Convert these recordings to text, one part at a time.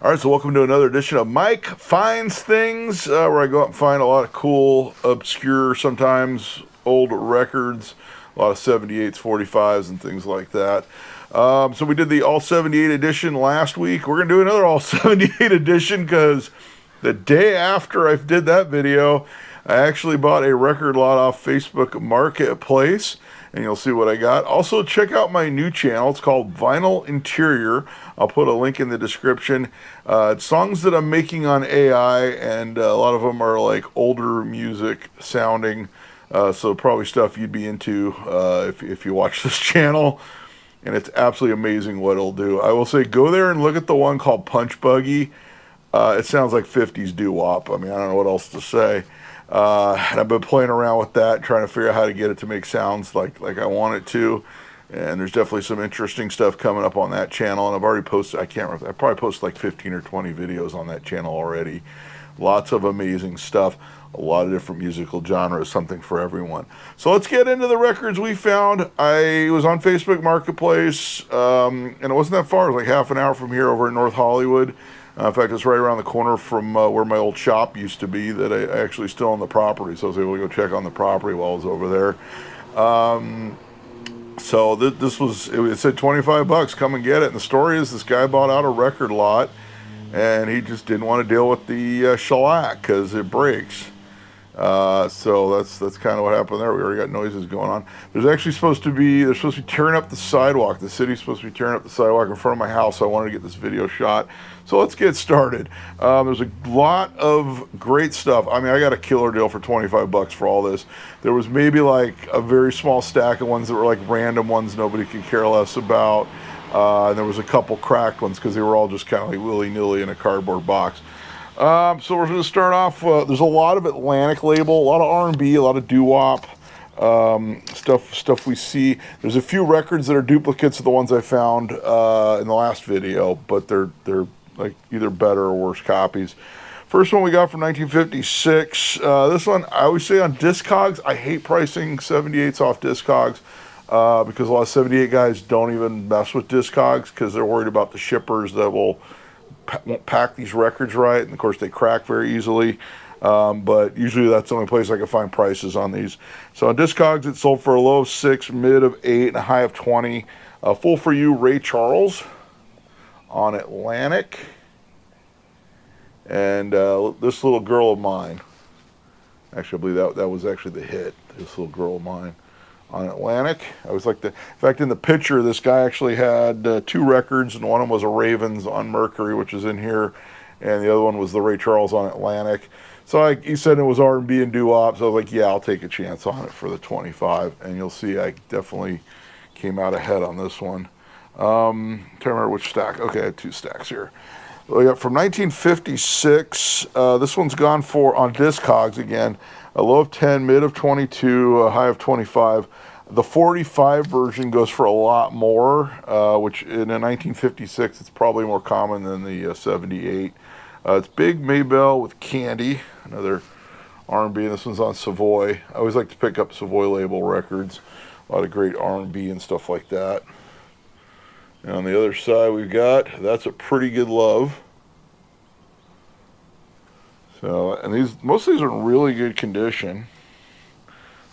All right, so welcome to another edition of Mike Finds Things, where I go out and find a lot of cool, obscure, sometimes old records, a lot of 78s, 45s, and things like that. So we did the All 78 edition last week. We're going to do another All 78 edition because the day after I did that video, I actually bought a record lot off Facebook Marketplace, and you'll see what I got. Also, check out my new channel. It's called Vinyl Interior. I'll put a link in the description. It's songs that I'm making on AI, and a lot of them are like older music sounding, so probably stuff you'd be into if you watch this channel. And it's absolutely amazing what it'll do. I will say, go there and look at the one called Punch Buggy. It sounds like 50s doo-wop. I mean, I don't know what else to say. And I've been playing around with that, trying to figure out how to get it to make sounds like I want it to. And there's definitely some interesting stuff coming up on that channel. And I've already posted, I can't remember, I probably posted like 15 or 20 videos on that channel already. Lots of amazing stuff. A lot of different musical genres, something for everyone. So let's get into the records we found. I was on Facebook Marketplace, and it wasn't that far. It was like half an hour from here over in North Hollywood. In fact, it's right around the corner from where my old shop used to be that I actually still own the property. So I was able to go check on the property while I was over there. So this was, it said 25 bucks, come and get it. And the story is this guy bought out a record lot and he just didn't want to deal with the shellac because it breaks. So that's kind of what happened there. We already got noises going on. They're supposed to be tearing up the sidewalk. The city's supposed to be tearing up the sidewalk in front of my house. So I wanted to get this video shot. So let's get started. There's a lot of great stuff. I mean, I got a killer deal for 25 bucks for all this. There was maybe like a very small stack of ones that were like random ones nobody could care less about. And there was a couple cracked ones because they were all just kind of like willy-nilly in a cardboard box. So we're going to start off, there's a lot of Atlantic label, a lot of R&B, a lot of doo-wop, stuff we see. There's a few records that are duplicates of the ones I found in the last video, but they're like either better or worse copies. First one we got from 1956. This one, I always say on Discogs, I hate pricing 78s off Discogs because a lot of 78 guys don't even mess with Discogs because they're worried about the shippers that won't pack these records right, and of course they crack very easily, but usually that's the only place I can find prices on these. So on Discogs it sold for a low of 6, mid of 8, and a high of 20. Full for You, Ray Charles on Atlantic. And This Little Girl of Mine, actually I believe that was actually the hit, This Little Girl of Mine, on Atlantic. I was like in fact, in the picture, this guy actually had 2 records, and one of them was a Ravens on Mercury, which is in here, and the other one was the Ray Charles on Atlantic. So he said it was R&B and Doo-Wop, so I was like, yeah, I'll take a chance on it for the 25, and you'll see I definitely came out ahead on this one. Can't remember which stack. Okay, I had 2 stacks here. We got from 1956. This one's gone for, on Discogs again, a low of 10, mid of 22, a high of 25. The 45 version goes for a lot more, which in a 1956, it's probably more common than the 78. It's Big Maybelle with Candy, another R&B, and this one's on Savoy. I always like to pick up Savoy label records. A lot of great R&B and stuff like that. And on the other side we've got That's a Pretty Good Love. So, and most of these are in really good condition.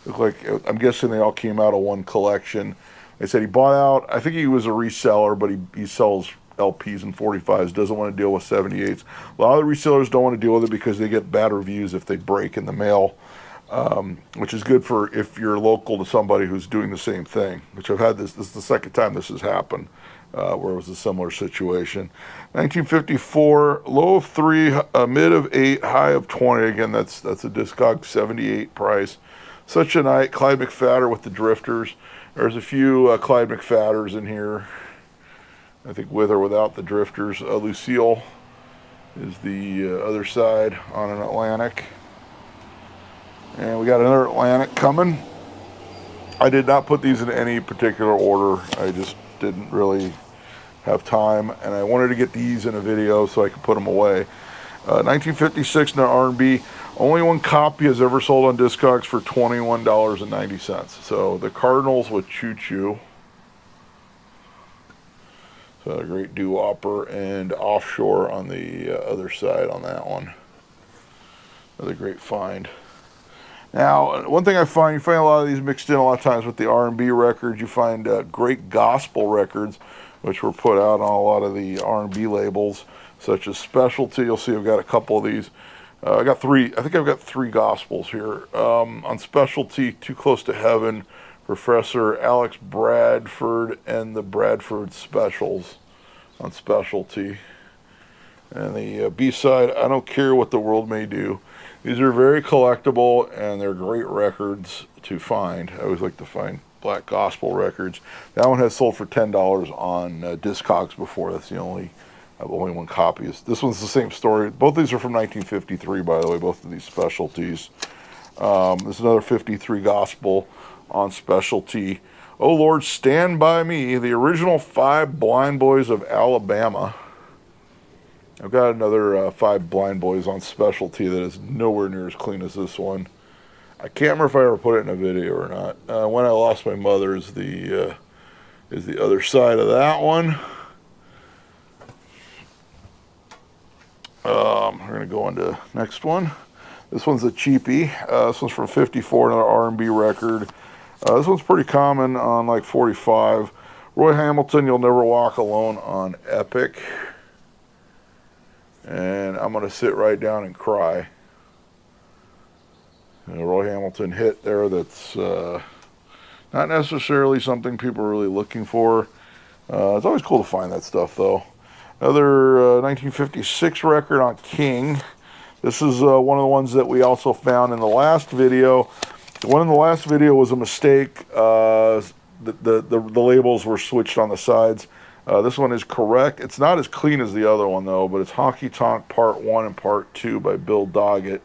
Look like, I'm guessing they all came out of one collection. They said he bought out, I think he was a reseller, but he sells LPs and 45s, doesn't want to deal with 78s. A lot of the resellers don't want to deal with it because they get bad reviews if they break in the mail. Which is good for if you're local to somebody who's doing the same thing, which I've had this is the second time this has happened, where it was a similar situation. 1954, low of 3, mid of 8, high of 20. Again, that's a Discog 78 price. Such a Night, Clyde McPhatter with the Drifters. There's a few Clyde McPhatters in here, I think with or without the Drifters. Lucille is the other side on an Atlantic. And we got another Atlantic coming. I did not put these in any particular order. I just didn't really have time, and I wanted to get these in a video so I could put them away. 1956 now R&B. Only one copy has ever sold on Discogs for $21.90. So the Cardinals with Choo Choo. So a great doo-wopper, and Offshore on the other side on that one. Another great find. Now, one thing I find, you find a lot of these mixed in a lot of times with the R&B records. You find great gospel records, which were put out on a lot of the R&B labels, such as Specialty. You'll see I've got a couple of these. I got three. I think I've got three gospels here. On Specialty, Too Close to Heaven, Professor Alex Bradford, and the Bradford Specials on Specialty. And the B-side, I Don't Care What the World May Do. These are very collectible, and they're great records to find. I always like to find black gospel records. That one has sold for $10 on Discogs before. That's the only one copy. This one's the same story. Both these are from 1953, by the way, both of these Specialties. This is another 53 gospel on Specialty. Oh Lord, Stand By Me, the original 5 Blind Boys of Alabama. I've got another 5 Blind Boys on Specialty that is nowhere near as clean as this one. I can't remember if I ever put it in a video or not. When I Lost My Mother is the other side of that one. We're going to go on to next one. This one's a cheapie. This one's from 54, another R&B record. This one's pretty common on like 45. Roy Hamilton, You'll Never Walk Alone on Epic. And I'm going to sit right down and cry. Roy Hamilton hit there that's not necessarily something people are really looking for. It's always cool to find that stuff, though. Another 1956 record on King. This is one of the ones that we also found in the last video. The one in the last video was a mistake. The labels were switched on the sides. This one is correct. It's not as clean as the other one, though, but it's Honky Tonk Part 1 and Part 2 by Bill Doggett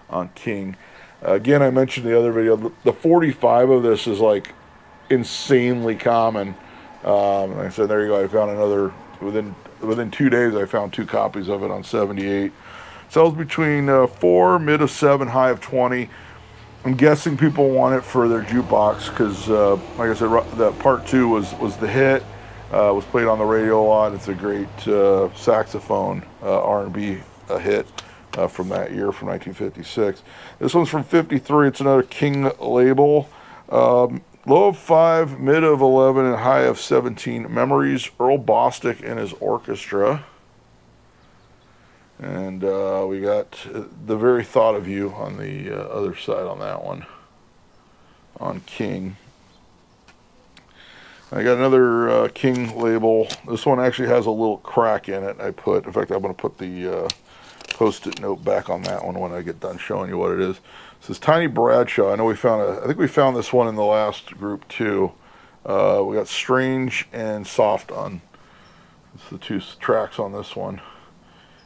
on King. Again, I mentioned in the other video, the 45 of this is like insanely common. Like I said, there you go. I found another, within 2 days, I found 2 copies of it on 78. Sells between 4, mid of 7, high of 20. I'm guessing people want it for their jukebox because, like I said, that Part 2 was the hit. Was played on the radio a lot. It's a great saxophone R&B hit from that year, from 1956. This one's from 53. It's another King label. Low of 5, mid of 11, and high of 17. Memories, Earl Bostic and his orchestra. And we got The Very Thought of You on the other side on that one, on King. I got another King label. This one actually has a little crack in it. In fact, I'm going to put the post-it note back on that one when I get done showing you what it is. This is Tiny Bradshaw. I know I think we found this one in the last group too. We got Strange and Soft on. It's the 2 tracks on this one.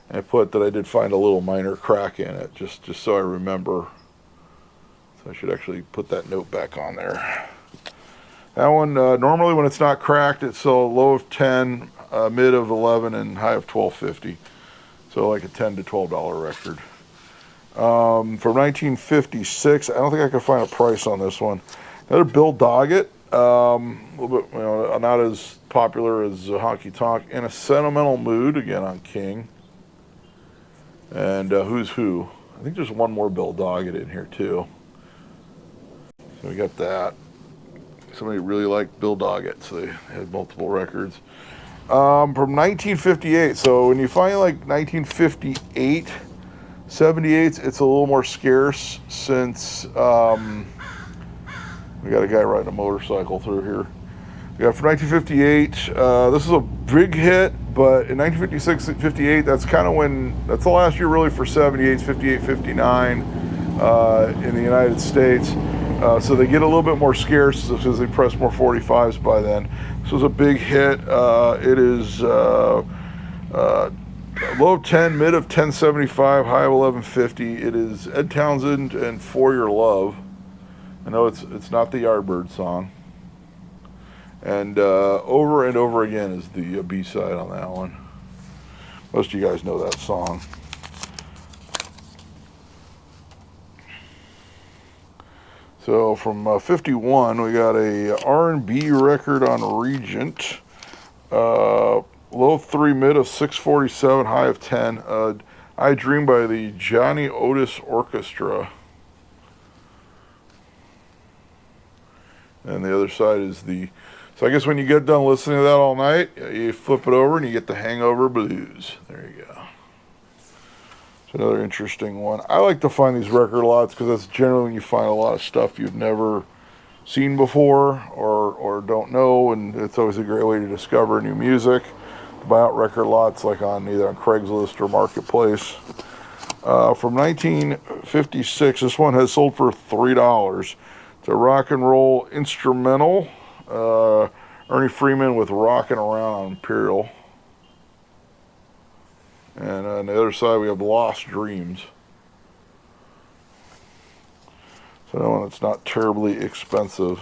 And I put that I did find a little minor crack in it, just so I remember. So I should actually put that note back on there. That one, normally when it's not cracked, it's a low of 10, mid of 11, and high of 12.50. So like a $10 to $12 record. From 1956, I don't think I could find a price on this one. Another Bill Doggett, a little bit, not as popular as Honky Tonk. In a Sentimental Mood, again on King. And Who's Who. I think there's one more Bill Doggett in here too. So we got that. Somebody really liked Bill Doggett, so they had multiple records. From 1958, so when you find like 1958, 78, it's a little more scarce since we got a guy riding a motorcycle through here. We got from 1958, this is a big hit, but in 1956, 58, that's the last year really for 78s, 58, 59 in the United States. So they get a little bit more scarce because they press more 45s by then. This was a big hit. It is low of 10, mid of 1075, high of 1150. It is Ed Townsend and For Your Love. I know it's not the Yardbird song. And Over and Over Again is the B-side on that one. Most of you guys know that song. So from 51, we got a R&B record on Regent. low 3, mid of 647, high of 10. I Dream by the Johnny Otis Orchestra. And the other side is the... So I guess when you get done listening to that all night, you flip it over and you get the Hangover Blues. There you go. It's another interesting one. I like to find these record lots because that's generally when you find a lot of stuff you've never seen before or don't know, and it's always a great way to discover new music. Buy out record lots like on either on Craigslist or Marketplace. From 1956, this one has sold for $3. It's a rock and roll instrumental. Ernie Freeman with Rockin' Around on Imperial. And on the other side we have Lost Dreams. So that one, it's not terribly expensive.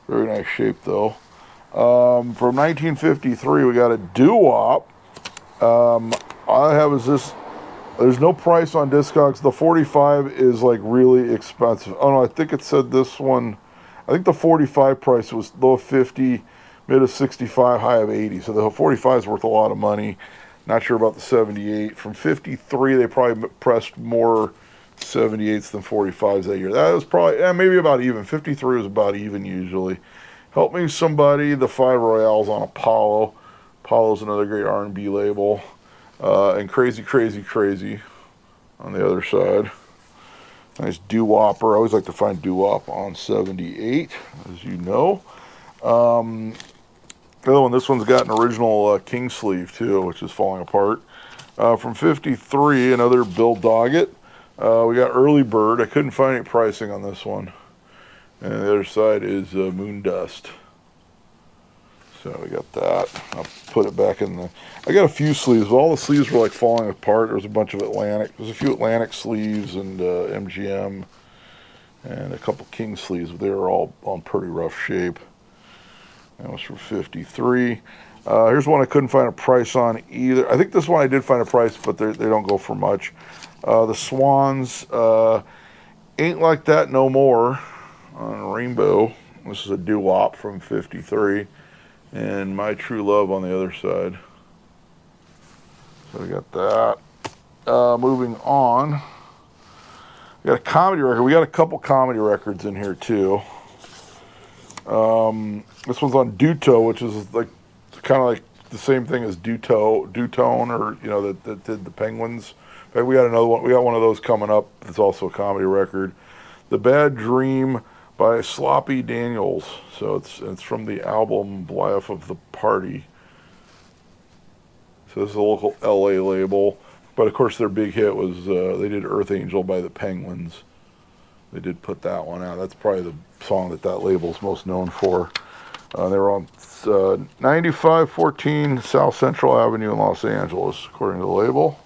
Very nice shape though. From 1953 we got a Doo-Wop. All I have is this. There's no price on Discogs. The 45 is like really expensive. Oh no, I think it said this one. I think the 45 price was low of 50, mid of 65, high of 80. So the 45 is worth a lot of money. Not sure about the 78. From 53, they probably pressed more 78s than 45s that year. That was probably, maybe about even. 53 was about even usually. Help Me Somebody, the 5 Royales on Apollo. Apollo's another great R&B label. And Crazy, Crazy, Crazy on the other side. Nice doo-wopper. I always like to find doo-wop on 78, as you know. The other one, this one's got an original king sleeve, too, which is falling apart. From 53, another Bill Doggett. We got Early Bird. I couldn't find any pricing on this one. And the other side is Moon Dust. So we got that. I'll put it back in the... I got a few sleeves. All the sleeves were like falling apart. There was a bunch of Atlantic. There's a few Atlantic sleeves and MGM and a couple King sleeves, but they were all on pretty rough shape. That was from 53. Here's one I couldn't find a price on either. I think this one I did find a price, but they don't go for much. The Swans, Ain't Like That No More on Rainbow. This is a doo-wop from 53. And My True Love on the other side. So we got that. Moving on. We got a comedy record. We got a couple comedy records in here too. This one's on Duto, which is like kind of like the same thing as Dutone, or you know that did the Penguins. In fact, we got another one. We got one of those coming up. It's also a comedy record. The Bad Dream by Sloppy Daniels. So it's from the album Life of the Party. So this is a local LA label. But of course their big hit was they did Earth Angel by the Penguins. They did put that one out. That's probably the song that label's most known for. They were on 9514 South Central Avenue in Los Angeles, according to the label.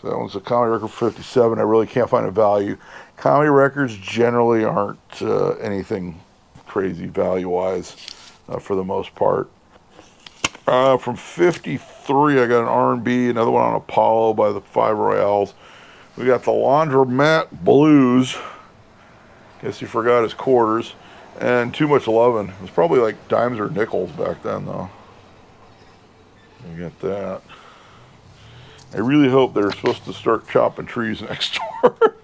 So that one's a comedy record for 57. I really can't find a value. Comedy records generally aren't anything crazy value-wise for the most part. From 53, I got an R&B, another one on Apollo by the 5 Royales. We got the Laundromat Blues. Guess he forgot his quarters. And Too Much Lovin'. It was probably like dimes or nickels back then, though. You got that. I really hope they're supposed to start chopping trees next door,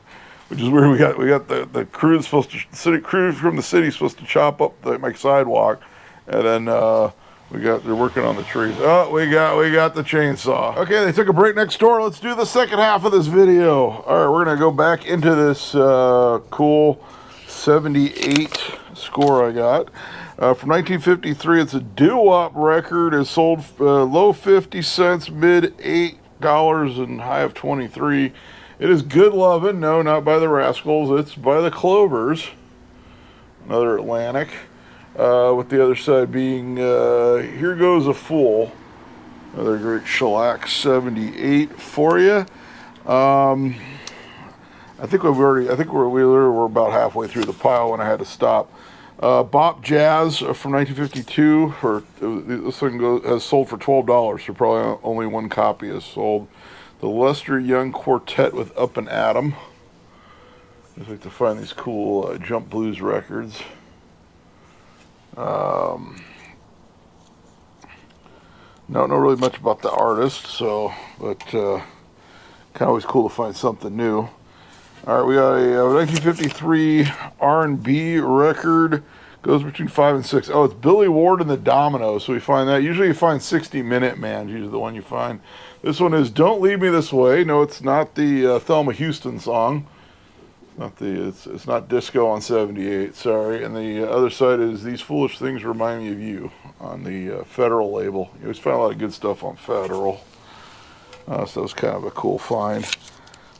which is weird. We got the crew supposed to crew from the city supposed to chop up my sidewalk, and then they're working on the trees. Oh, we got the chainsaw. Okay, they took a break next door. Let's do the second half of this video. All right, we're gonna go back into this cool 78 score I got. From 1953, it's a doo-wop record. It's sold low 50 cents, mid $8, and high of 23. It is Good Lovin'. No, not by the Rascals. It's by the Clovers. Another Atlantic. With the other side being Here Goes a Fool. Another great shellac 78 for you. I think we're about halfway through the pile when I had to stop. Bop Jazz from 1952. This thing has sold for $12. So probably only one copy is sold. The Lester Young Quartet with Up and Atom. I just like to find these cool jump blues records. Don't know really much about the artist, so, but kind of always cool to find something new. All right, we got a 1953 R&B record. Goes between 5 and 6. Oh, it's Billy Ward and the Dominoes. So we find that. Usually you find 60 Minute Man. Usually the one you find. This one is Don't Leave Me This Way. No, it's not the Thelma Houston song. It's not Disco on 78. Sorry. And the other side is These Foolish Things Remind Me of You on the Federal label. You always find a lot of good stuff on Federal. So that was kind of a cool find.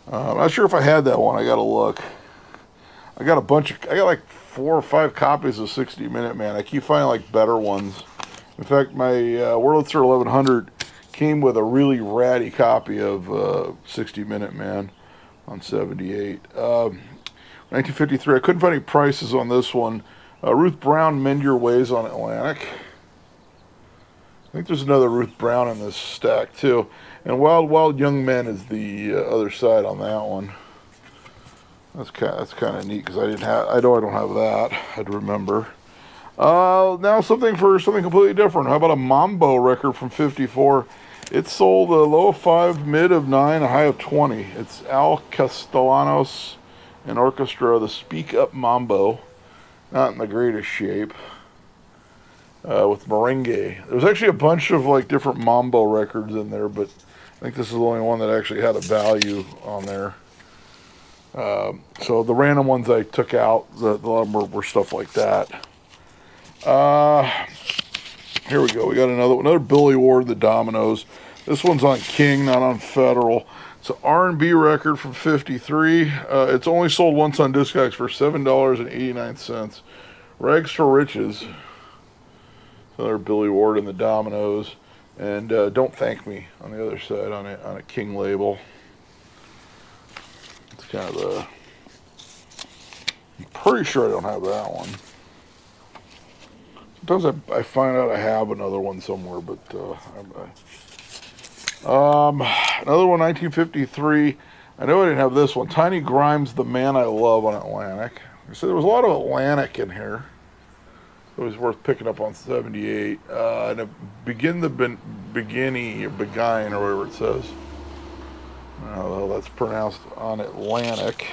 I'm not sure if I had that one. I got to look. I got like 4 or 5 copies of 60 Minute Man. I keep finding like better ones. In fact, my Wurlitzer 1100 came with a really ratty copy of 60 Minute Man on 78. 1953. I couldn't find any prices on this one. Ruth Brown, Mend Your Ways on Atlantic. I think there's another Ruth Brown in this stack too. And Wild Wild Young Men is the other side on that one. That's kind of neat because I don't have that. I'd remember. Now something completely different. How about a Mambo record from '54? It sold a low of 5, mid of 9, a high of 20. It's Al Castellanos and Orchestra, the Speak Up Mambo. Not in the greatest shape. With merengue. There's actually a bunch of like different Mambo records in there, but I think this is the only one that actually had a value on there. So the random ones I took out, the were stuff like that. Here we go. We got another Billy Ward, the Dominoes. This one's on King, not on Federal. It's an R&B record from '53. It's only sold once on Discogs for $7.89. Rags to Riches. Another Billy Ward and the Dominoes. And Don't Thank Me on the other side on a King label. It's kind of I'm pretty sure I don't have that one. Sometimes I find out I have another one somewhere, but another one, 1953. I know I didn't have this one. Tiny Grimes, The Man I Love on Atlantic. So there was a lot of Atlantic in here. It was worth picking up on 78. And Begin the Beginning or Begine or whatever it says. Well, that's pronounced on Atlantic.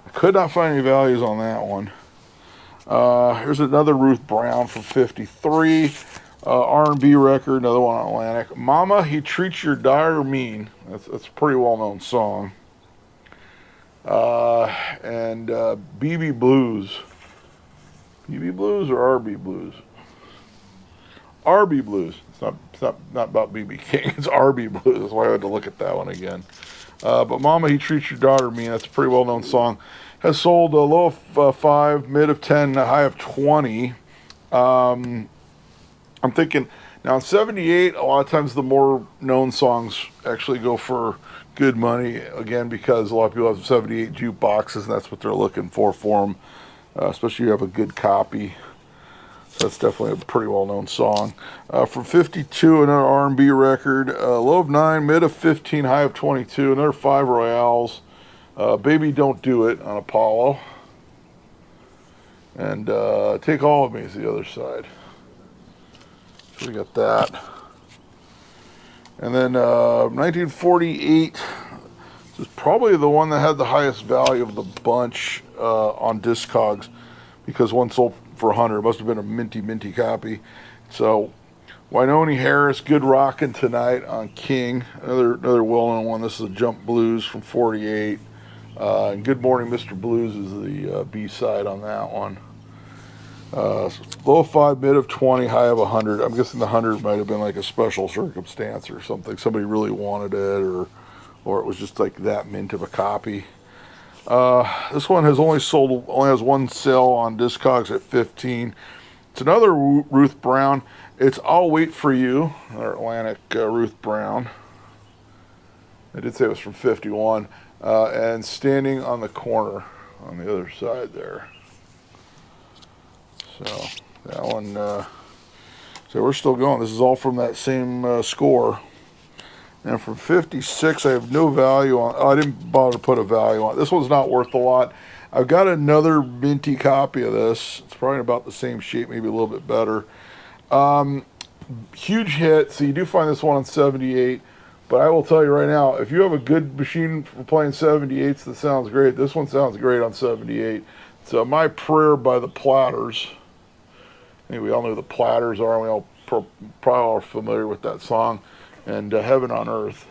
I could not find any values on that one. Here's another Ruth Brown from '53. R&B record, another one on Atlantic. Mama, He Treats Your Daughter Mean. That's a pretty well-known song. And BB Blues. BB Blues or RB Blues? RB Blues. It's not about BB King. It's RB Blues. That's why I had to look at that one again. But Mama, He Treats Your Daughter Mean. That's a pretty well-known song. Has sold a low of 5, mid of 10, a high of 20. I'm thinking, now in 78, a lot of times the more known songs actually go for good money, again, because a lot of people have 78 jukeboxes, and that's what they're looking for them, especially if you have a good copy. So that's definitely a pretty well-known song. From '52, another R&B record, low of 9, mid of 15, high of 22, another 5 Royales. Baby Don't Do It on Apollo. And Take All of Me is the other side. So we got that. And then 1948, this is probably the one that had the highest value of the bunch on Discogs, because one sold for 100. It must have been a minty copy. So Wynonie Harris, Good Rockin' Tonight on King. Another well-known one. This is a Jump Blues from '48. And Good Morning Mr. Blues is the B-side on that one. Low of 5, mid of 20, high of 100. I'm guessing the 100 might have been like a special circumstance or something. Somebody really wanted it, or it was just like that mint of a copy. This one only has one sale on Discogs at 15. It's another Ruth Brown. It's I'll Wait for You, another Atlantic Ruth Brown. I did say it was from '51. And Standing on the Corner on the other side there. So that one, so we're still going. This is all from that same score. And from '56, I have no value on. I didn't bother to put a value on. This one's not worth a lot. I've got another minty copy of this. It's probably about the same shape, maybe a little bit better. Huge hit. So you do find this one on 78. But I will tell you right now, if you have a good machine for playing 78s that sounds great, this one sounds great on 78. So My Prayer by the Platters. I think we all know who the Platters are. We all probably are familiar with that song. And Heaven on Earth.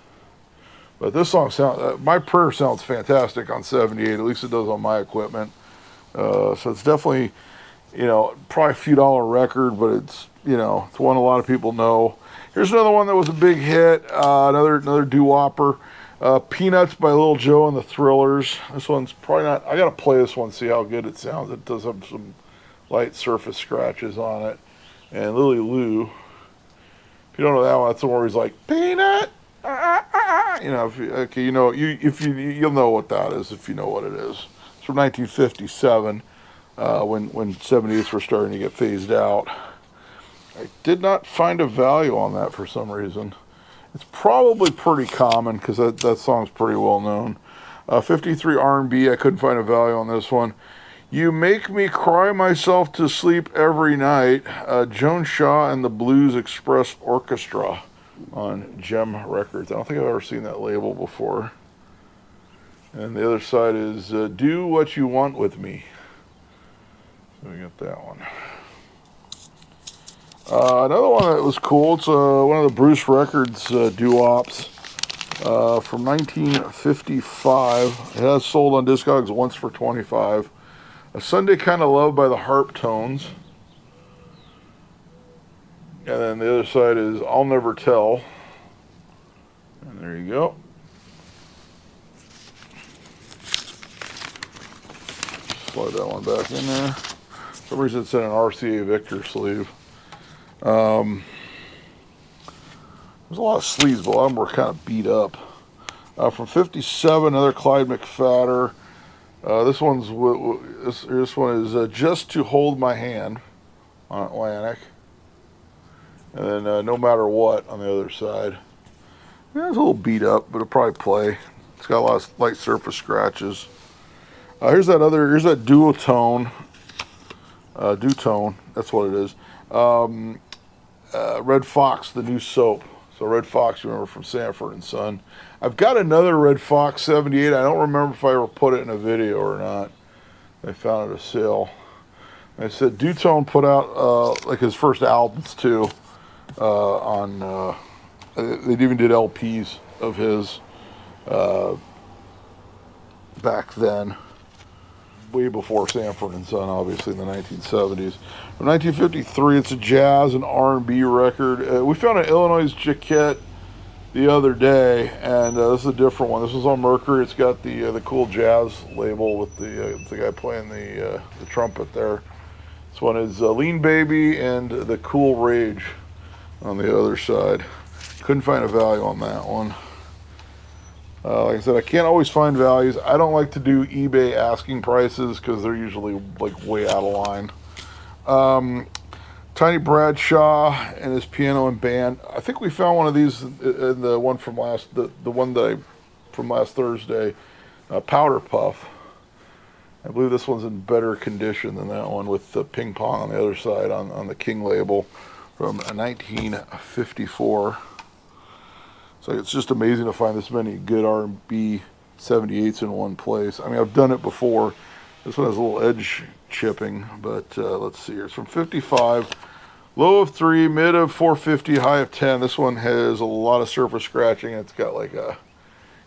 But this song sounds, My Prayer sounds fantastic on 78. At least it does on my equipment. So it's definitely, probably a few dollar record, but it's, it's one a lot of people know. Here's another one that was a big hit, another doo-wopper. Peanuts by Lil Joe and the Thrillers. This one's probably not, I gotta play this one, see how good it sounds. It does have some light surface scratches on it. And Lily Lou, if you don't know that one, that's the one where he's like, Peanut! You'll know what that is if you know what it is. It's from 1957, when 78s were starting to get phased out. I did not find a value on that for some reason. It's probably pretty common because that song's pretty well known. 53 R&B, I couldn't find a value on this one. You Make Me Cry Myself to Sleep Every Night, Joan Shaw and the Blues Express Orchestra on Gem Records. I don't think I've ever seen that label before. And the other side is Do What You Want With Me. So we got that one. Another one that was cool, it's one of the Bruce Records doo-wops from 1955. It has sold on Discogs once for $25. A Sunday Kind of Love by the Harp Tones. And then the other side is I'll Never Tell. And there you go. Slide that one back in there. For some reason it's in an RCA Victor sleeve. There's a lot of sleeves, but a lot of them were kind of beat up. From 57, another Clyde McPhatter. This one is Just to Hold My Hand on Atlantic. And then No Matter What on the other side. Yeah, it's a little beat up, but it'll probably play. It's got a lot of light surface scratches. Here's that duotone. Dutone, that's what it is. Red Fox, the new soap. So Red Fox, you remember from Sanford and Son. I've got another Red Fox 78. I don't remember if I ever put it in a video or not. I found it at a sale. I said Dutone put out like his first albums too. They even did LPs of his back then. Way before Sanford and Son, obviously in the 1970s. From 1953, it's a jazz and R&B record. We found an Illinois Jaquette the other day, and this is a different one. This was on Mercury. It's got the cool jazz label with the guy playing the trumpet there. This one is Lean Baby and the Cool Rage on the other side. Couldn't find a value on that one. Like I said, I can't always find values. I don't like to do eBay asking prices because they're usually like way out of line. Tiny Bradshaw and his piano and band. I think we found one of these in the one from from last Thursday. Powder Puff. I believe this one's in better condition than that one with the ping pong on the other side on the King label from 1954. So it's just amazing to find this many good R&B 78s in one place. I mean, I've done it before. This one has a little edge chipping, but let's see here. It's from 55, low of 3, mid of 450, high of 10. This one has a lot of surface scratching. It's got like a,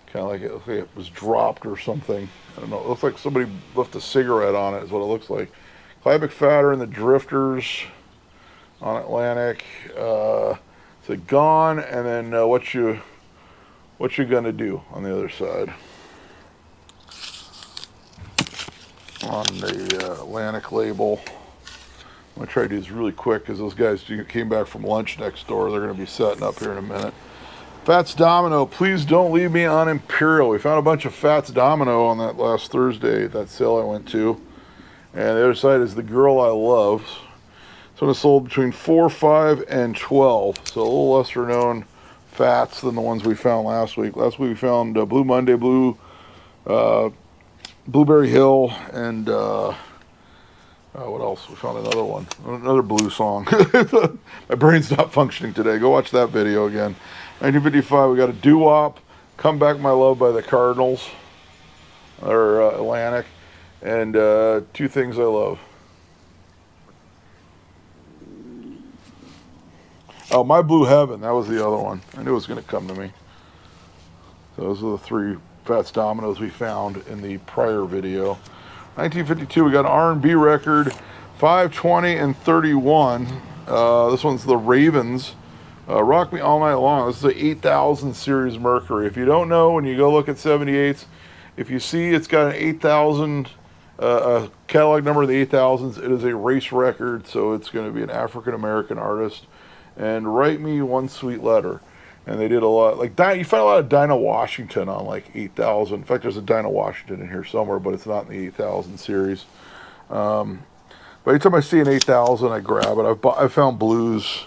kind of like it was dropped or something. I don't know. It looks like somebody left a cigarette on it is what it looks like. Clyde McPhatter and the Drifters on Atlantic. So Gone, and then what you gonna do on the other side. On the Atlantic label. I'm gonna try to do this really quick because those guys came back from lunch next door. They're gonna be setting up here in a minute. Fats Domino, Please Don't Leave Me on Imperial. We found a bunch of Fats Domino on that last Thursday, that sale I went to. And the other side is The Girl I Love. So it sold between 4, 5, and 12. So a little lesser known Fats than the ones we found last week. Last week we found Blue Monday, Blueberry Hill, and What else? We found another one. Another blue song. My brain stopped functioning today. Go watch that video again. 1955, we got a Doo-Wop, Come Back My Love by the Cardinals, or Atlantic, and Two Things I Love. Oh, My Blue Heaven, that was the other one. I knew it was going to come to me. So those are the three Fats Dominoes we found in the prior video. 1952, we got an R&B record, 520 and 31. This one's the Ravens. Rock Me All Night Long. This is the 8000 series Mercury. If you don't know, when you go look at 78s, if you see it's got an 8000 catalog number of the 8000s, it is a race record, so it's going to be an African American artist. And Write Me One Sweet Letter. And they did a lot, like, you find a lot of Dinah Washington on, like, 8000. In fact, there's a Dinah Washington in here somewhere, but it's not in the 8000 series. But anytime I see an 8000, I grab it. I've found blues.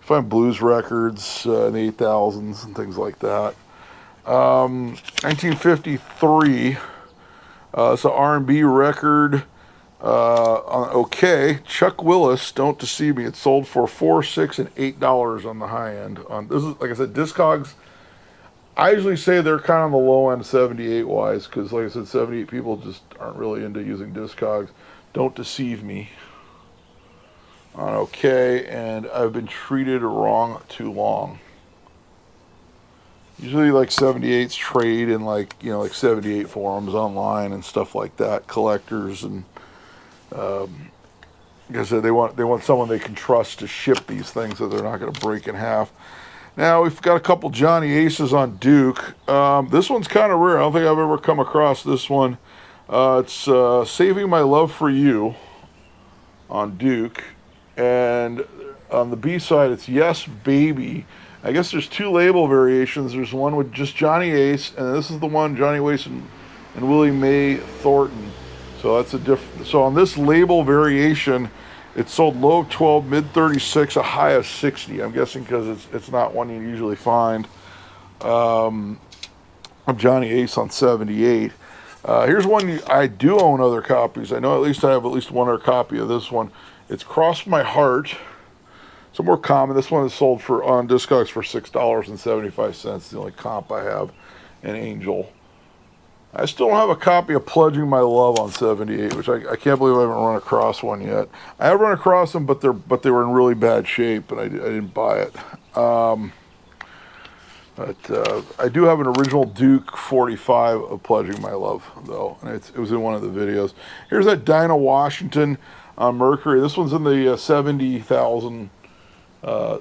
You find blues records in the 8000s and things like that. 1953, it's an R&B record. Okay, Chuck Willis, Don't Deceive Me. It sold for $4, $6, and $8 on the high end. This is, like I said, Discogs. I usually say they're kind of on the low end 78 wise, because like I said, 78 people just aren't really into using Discogs. Don't Deceive Me on Okay, and I've Been Treated Wrong Too Long. Usually like 78s trade in like 78 forums online and stuff like that, collectors and. Like I said, they want someone they can trust to ship these things so they're not going to break in half. Now we've got a couple Johnny Aces on Duke. This one's kind of rare. I don't think I've ever come across this one. It's Saving My Love for You on Duke, and on the B side it's Yes Baby. I guess there's two label variations. There's one with just Johnny Ace, and this is the one Johnny Ace and Willie Mae Thornton. So that's a different. So on this label variation, it sold low of 12, mid 36, a high of 60. I'm guessing because it's not one you usually find. Of Johnny Ace on 78. Here's one I do own other copies. I know at least I have at least one other copy of this one. It's Cross My Heart. It's a more common. This one is sold on Discogs for $6.75. The only comp I have, an Angel. I still don't have a copy of Pledging My Love on 78, which I can't believe I haven't run across one yet. I have run across them, but they were in really bad shape, and I didn't buy it. But I do have an original Duke 45 of Pledging My Love, though, and it was in one of the videos. Here's that Dinah Washington on Mercury. This one's in the 70,000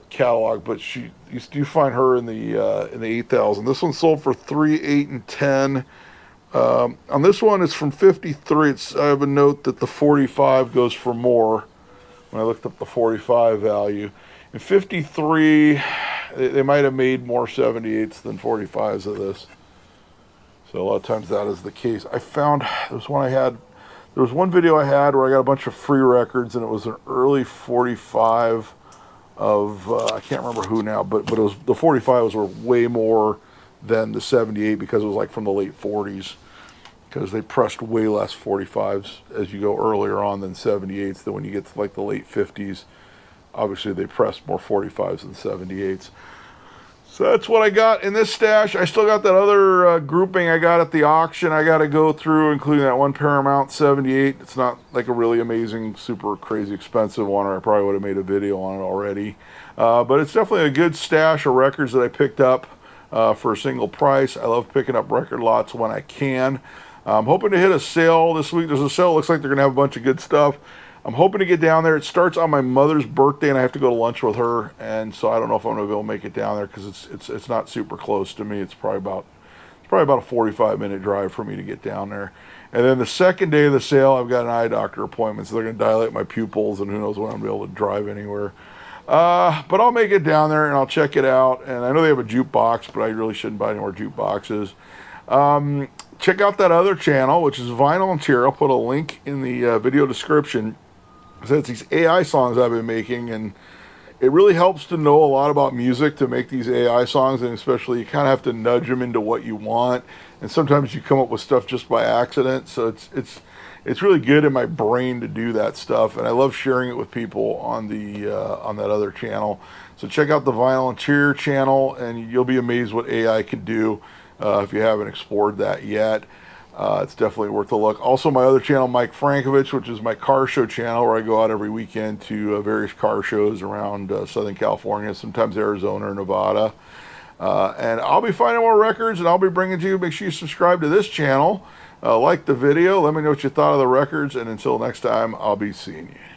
catalog, but you do find her in the 8,000. This one sold for 3, 8, and 10. On this one, it's from 53. I have a note that the 45 goes for more when I looked up the 45 value. In 53, they might have made more 78s than 45s of this. So a lot of times that is the case. I found, there was one video I had where I got a bunch of free records, and it was an early 45 of, I can't remember who now, but it was, the 45s were way more than the 78 because it was like from the late 40s. Because they pressed way less 45s as you go earlier on than 78s. Then when you get to like the late 50s, obviously they pressed more 45s than 78s. So that's what I got in this stash. I still got that other grouping I got at the auction I got to go through, including that one Paramount 78. It's not like a really amazing, super crazy expensive one, or I probably would have made a video on it already. But it's definitely a good stash of records that I picked up for a single price. I love picking up record lots when I can. I'm hoping to hit a sale this week. There's a sale. It looks like they're going to have a bunch of good stuff. I'm hoping to get down there. It starts on my mother's birthday, and I have to go to lunch with her. And so I don't know if I'm going to be able to make it down there because it's not super close to me. It's probably about a 45-minute drive for me to get down there. And then the second day of the sale, I've got an eye doctor appointment, so they're going to dilate my pupils, and who knows when I'm going to be able to drive anywhere. But I'll make it down there, and I'll check it out. And I know they have a jukebox, but I really shouldn't buy any more jukeboxes. Check out that other channel, which is Vinyl and Tear. I'll put a link in the video description. So it's these AI songs I've been making, and It really helps to know a lot about music to make these AI songs, and especially you kind of have to nudge them into what you want. And sometimes you come up with stuff just by accident. So it's really good in my brain to do that stuff, and I love sharing it with people on the on that other channel. So check out the Vinyl Interior channel, and you'll be amazed what AI can do if you haven't explored that yet. It's definitely worth a look. Also, my other channel, Mike Frankovich, which is my car show channel, where I go out every weekend to various car shows around Southern California, sometimes Arizona or Nevada. And I'll be finding more records, and I'll be bringing to you. Make sure you subscribe to this channel. Like the video. Let me know what you thought of the records. And until next time, I'll be seeing you.